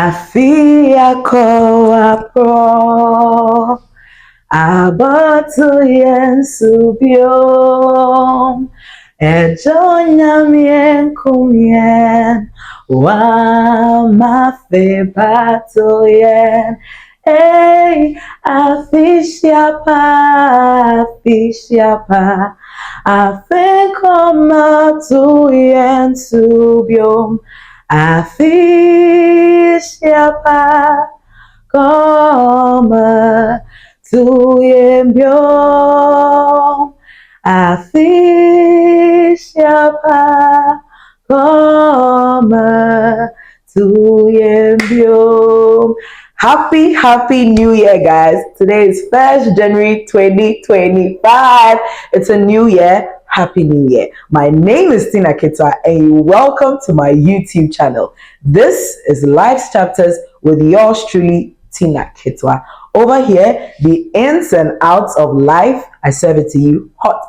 Afia ko apro abatu yensu biom ejonya mien kumien wa mafe bato yen afisha pa afekoma tu yensu biom afisha pa koma tuyembyo afisha pa koma tuyembyo. Happy New Year, guys. Today is 1st January 2025. It's a new year. Happy New Year. My name is Tina Kitwa and welcome to my YouTube channel. This is Life's Chapters with yours truly, Tina Kitwa. Over here, the ins and outs of life, I serve it to you hot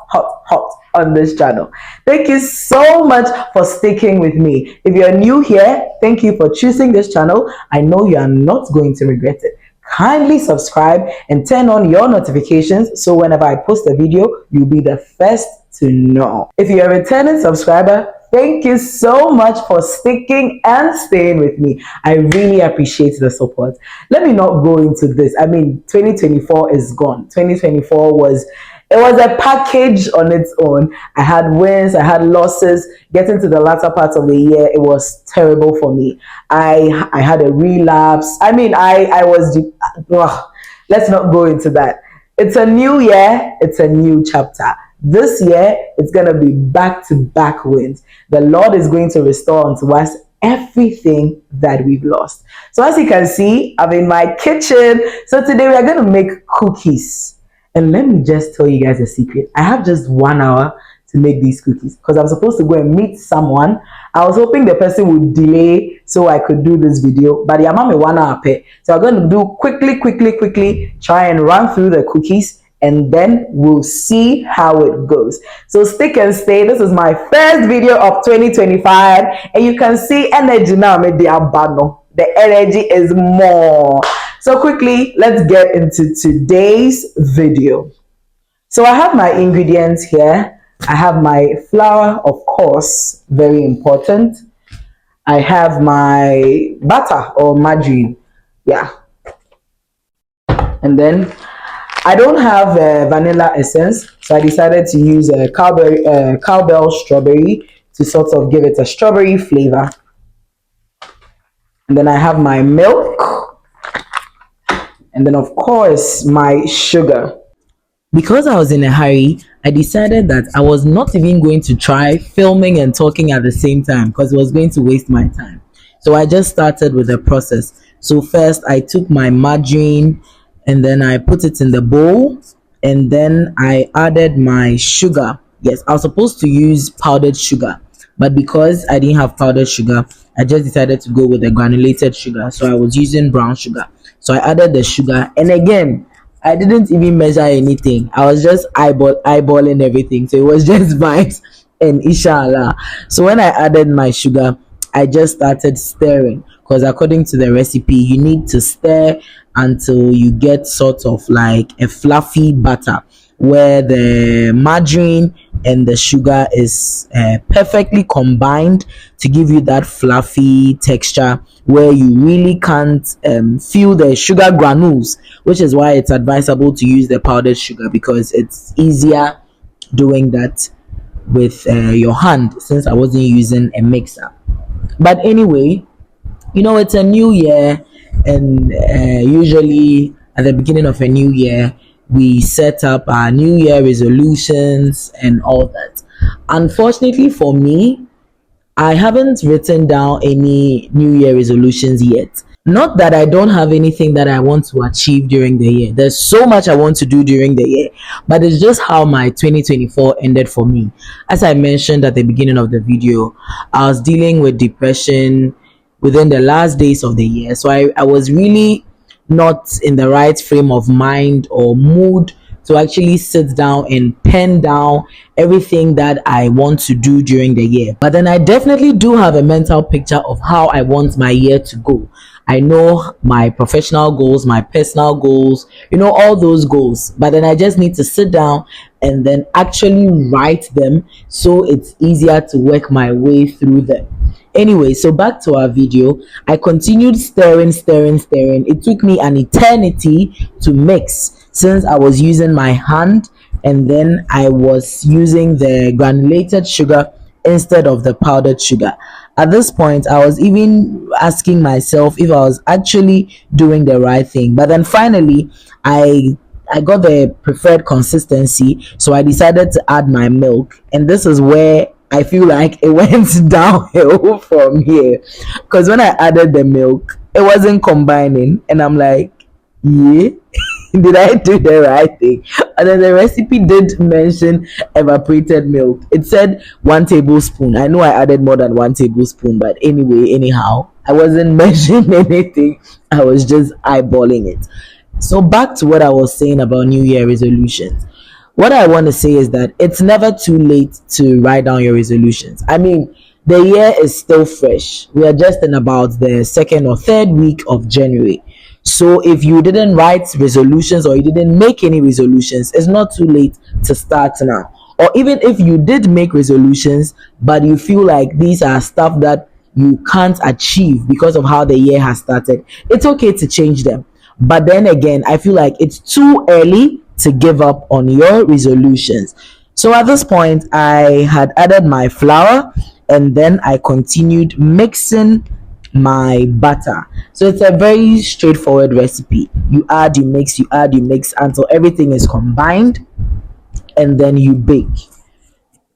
on this channel. Thank you so much for sticking with me. If you're new here, thank you for choosing this channel. I know you are not going to regret it. Kindly subscribe and turn on your notifications so whenever I post a video, you'll be the first to know. If you're a returning subscriber, thank you so much for sticking and staying with me. I really appreciate the support. Let me not go into this. 2024 is gone. 2024 was a package on its own. I had wins, I had losses. Getting to the latter part of the year, it was terrible for me. I had a relapse. I was. Let's not go into that. It's a new year. It's a new chapter. This year, it's going to be back-to-back wins. The Lord is going to restore unto us everything that we've lost. So as you can see, I'm in my kitchen. So today we are going to make cookies. And let me just tell you guys a secret. I have just 1 hour to make these cookies because I'm supposed to go and meet someone. I was hoping the person would delay so I could do this video, but I'm on 1 hour pay. So I'm going to do quickly, try and run through the cookies, and then we'll see how it goes. So stick and stay. This is my first video of 2025, and you can see energy now. The energy is more. So quickly, let's get into today's video. So I have my ingredients here. I have my flour, of course, very important. I have my butter or margarine, yeah. And then I don't have vanilla essence, so I decided to use a cowbell strawberry to sort of give it a strawberry flavor. And then I have my milk. And then, of course, my sugar. Because I was in a hurry, I decided that I was not even going to try filming and talking at the same time because it was going to waste my time. So I just started with the process. So first, I took my margarine and then I put it in the bowl. And then I added my sugar. Yes, I was supposed to use powdered sugar. But because I didn't have powdered sugar, I just decided to go with the granulated sugar. So I was using brown sugar. So I added the sugar, and again, I didn't even measure anything. I was just eyeballing everything. So it was just vibes and inshallah. So when I added my sugar, I just started stirring because according to the recipe, you need to stir until you get sort of like a fluffy batter where the margarine and the sugar is perfectly combined to give you that fluffy texture where you really can't feel the sugar granules, which is why it's advisable to use the powdered sugar because it's easier doing that with your hand since I wasn't using a mixer. But anyway, it's a new year, and usually at the beginning of a new year we set up our new year resolutions and all that. Unfortunately for me, I haven't written down any new year resolutions yet. Not that I don't have anything that I want to achieve during the year. There's so much I want to do during the year, but it's just how my 2024 ended for me. As I mentioned at the beginning of the video, I was dealing with depression within the last days of the year. So I was really not in the right frame of mind or mood to actually sit down and pen down everything that I want to do during the year. But then I definitely do have a mental picture of how I want my year to go. I know my professional goals, my personal goals, all those goals. But then I just need to sit down and then actually write them so it's easier to work my way through them. Anyway, so back to our video. I continued stirring. It took me an eternity to mix since I was using my hand and then I was using the granulated sugar instead of the powdered sugar. At this point, I was even asking myself if I was actually doing the right thing. But then finally, I got the preferred consistency, so I decided to add my milk, and this is where I feel like it went downhill from here. Because when I added the milk, it wasn't combining, and I'm like, yeah, did I do the right thing? And then the recipe did mention evaporated milk. It said 1 tablespoon. I know I added more than 1 tablespoon, but anyway, anyhow, I wasn't measuring anything. I was just eyeballing it. So back to what I was saying about New Year resolutions. What I want to say is that it's never too late to write down your resolutions. I mean, the year is still fresh. We are just in about the second or third week of January. So if you didn't write resolutions or you didn't make any resolutions, it's not too late to start now. Or even if you did make resolutions, but you feel like these are stuff that you can't achieve because of how the year has started, it's okay to change them. But then again, I feel like it's too early to give up on your resolutions. So at this point, I had added my flour and then I continued mixing my butter. So it's a very straightforward recipe. You add, you mix, until everything is combined, and then you bake.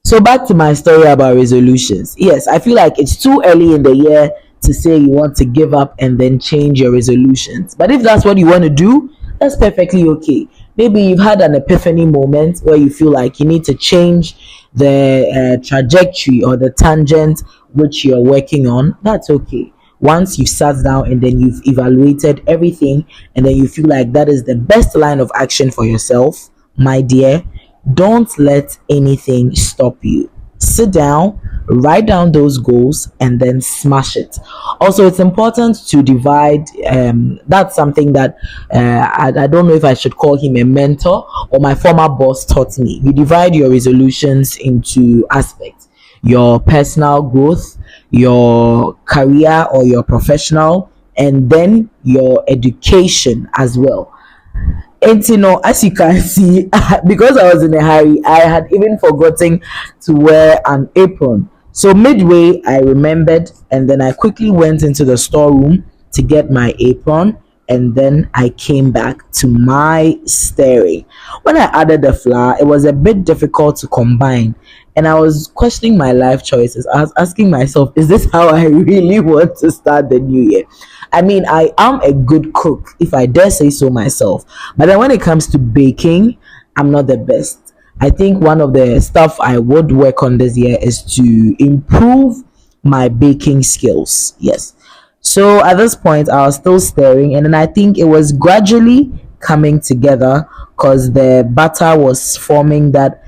So back to my story about resolutions. Yes, I feel like it's too early in the year to say you want to give up and then change your resolutions. But if that's what you want to do, that's perfectly okay. Maybe you've had an epiphany moment where you feel like you need to change the trajectory or the tangent which you're working on. That's okay. Once you've sat down and then you've evaluated everything and then you feel like that is the best line of action for yourself, my dear, don't let anything stop you. Sit down, write down those goals, and then smash it. Also, it's important to divide. That's something that I don't know if I should call him a mentor or my former boss taught me. You divide your resolutions into aspects: your personal growth, your career or your professional, and then your education as well. And as you can see, because I was in a hurry, I had even forgotten to wear an apron. So midway, I remembered, and then I quickly went into the storeroom to get my apron, and then I came back to my stirring. When I added the flour, it was a bit difficult to combine, and I was questioning my life choices. I was asking myself, is this how I really want to start the new year? I mean, I am a good cook, if I dare say so myself. But then when it comes to baking, I'm not the best. I think one of the stuff I would work on this year is to improve my baking skills. Yes. So at this point, I was still stirring, and then I think it was gradually coming together because the butter was forming that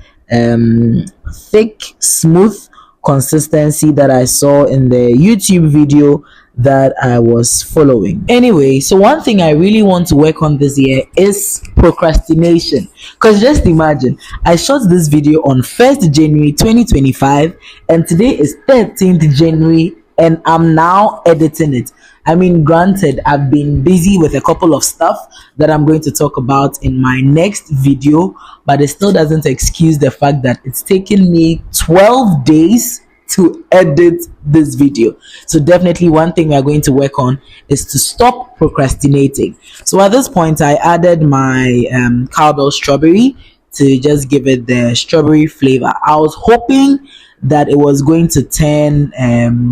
thick, smooth consistency that I saw in the YouTube video that I was following. Anyway, so one thing I really want to work on this year is procrastination. Because just imagine, I shot this video on 1st January 2025 and today is 13th January and I'm now editing it. I mean, granted, I've been busy with a couple of stuff that I'm going to talk about in my next video, but it still doesn't excuse the fact that it's taken me 12 days to edit this video. So definitely one thing we are going to work on is to stop procrastinating. So at this point, I added my cowbell strawberry to just give it the strawberry flavor. I was hoping that it was going to turn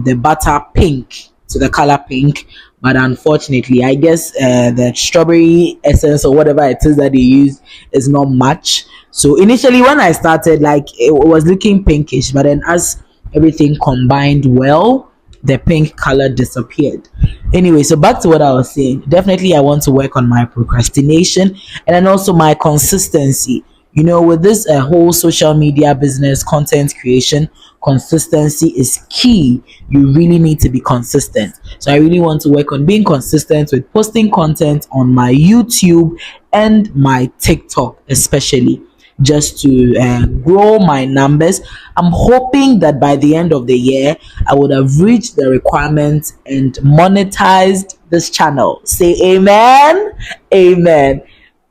the butter pink, to the color pink, but unfortunately I guess the strawberry essence or whatever it is that they use is not much. So initially when I started, like, it was looking pinkish, but then as everything combined well, the pink color disappeared. Anyway, so back to what I was saying. Definitely I want to work on my procrastination and then also my consistency. With this whole social media business, content creation, consistency is key. You really need to be consistent. So I really want to work on being consistent with posting content on my YouTube and my TikTok, especially, just to grow my numbers. I'm hoping that by the end of the year, I would have reached the requirements and monetized this channel. Say amen. Amen.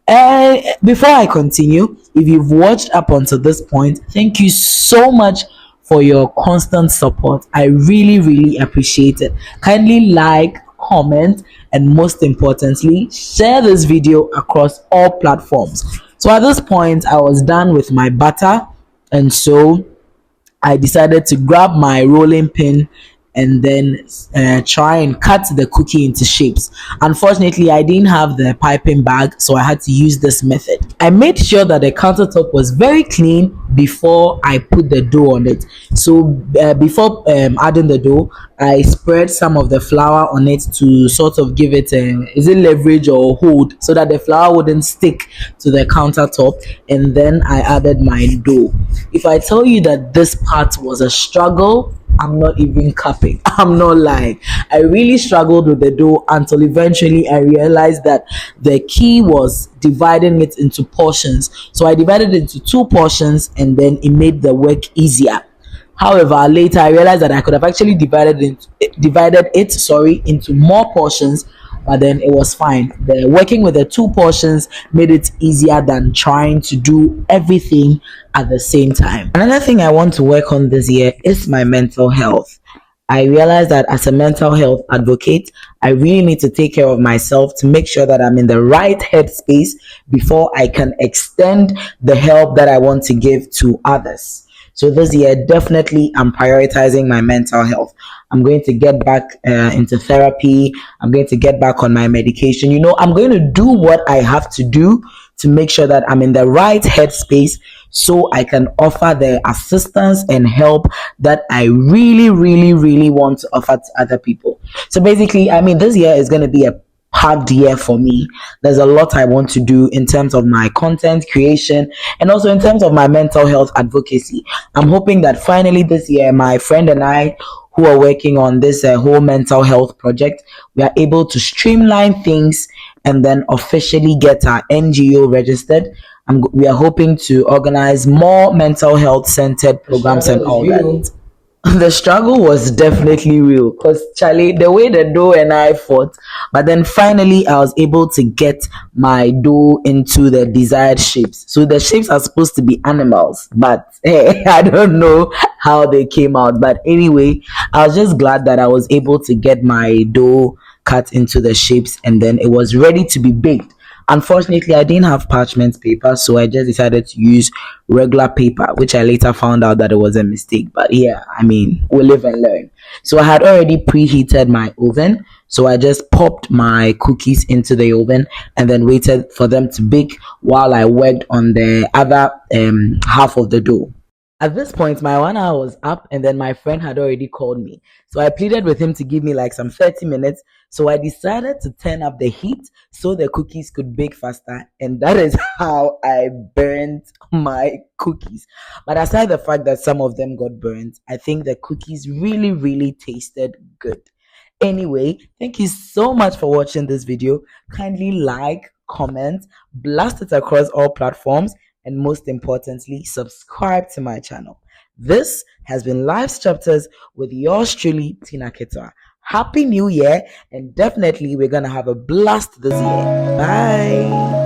And before I continue, if you've watched up until this point, thank you so much for your constant support. I really, really appreciate it. Kindly like, comment, and most importantly, share this video across all platforms. So at this point, I was done with my butter, and so I decided to grab my rolling pin and then try and cut the cookie into shapes. Unfortunately, I didn't have the piping bag, so I had to use this method. I made sure that the countertop was very clean before I put the dough on it. So before adding the dough, I spread some of the flour on it to sort of give it is it leverage or hold, so that the flour wouldn't stick to the countertop. And then I added my dough. If I tell you that this part was a struggle, I'm not even capping. I'm not lying. I really struggled with the dough until eventually I realized that the key was dividing it into portions. So I divided it into 2 portions, and then it made the work easier. However, later I realized that I could have actually divided it into more portions, but then it was fine. The working with the 2 portions made it easier than trying to do everything at the same time. Another thing I want to work on this year is my mental health. I realized that as a mental health advocate, I really need to take care of myself to make sure that I'm in the right headspace before I can extend the help that I want to give to others. So this year, definitely, I'm prioritizing my mental health. I'm going to get back into therapy. I'm going to get back on my medication. I'm going to do what I have to do to make sure that I'm in the right headspace, so I can offer the assistance and help that I really, really, really want to offer to other people. So basically, this year is going to be a hard year for me. There's a lot I want to do in terms of my content creation and also in terms of my mental health advocacy. I'm hoping that finally this year, my friend and I, who are working on this whole mental health project, we are able to streamline things and then officially get our NGO registered. We are hoping to organize more mental health centered programs and all that. The struggle was definitely real, because Charlie, the way the dough and I fought, but then finally I was able to get my dough into the desired shapes. So the shapes are supposed to be animals, but hey, I don't know how they came out. But anyway, I was just glad that I was able to get my dough cut into the shapes, and then it was ready to be baked. Unfortunately, I didn't have parchment paper, so I just decided to use regular paper, which I later found out that it was a mistake. But yeah, we live and learn. So I had already preheated my oven, so I just popped my cookies into the oven and then waited for them to bake while I worked on the other half of the dough. At this point, my 1 hour was up, and then my friend had already called me. So I pleaded with him to give me like some 30 minutes. So I decided to turn up the heat so the cookies could bake faster. And that is how I burnt my cookies. But aside the fact that some of them got burnt, I think the cookies really, really tasted good. Anyway, thank you so much for watching this video. Kindly like, comment, blast it across all platforms, and most importantly, subscribe to my channel. This has been Life's Chapters with yours truly, Tina Ketua. Happy New Year, and definitely we're gonna have a blast this year. Bye.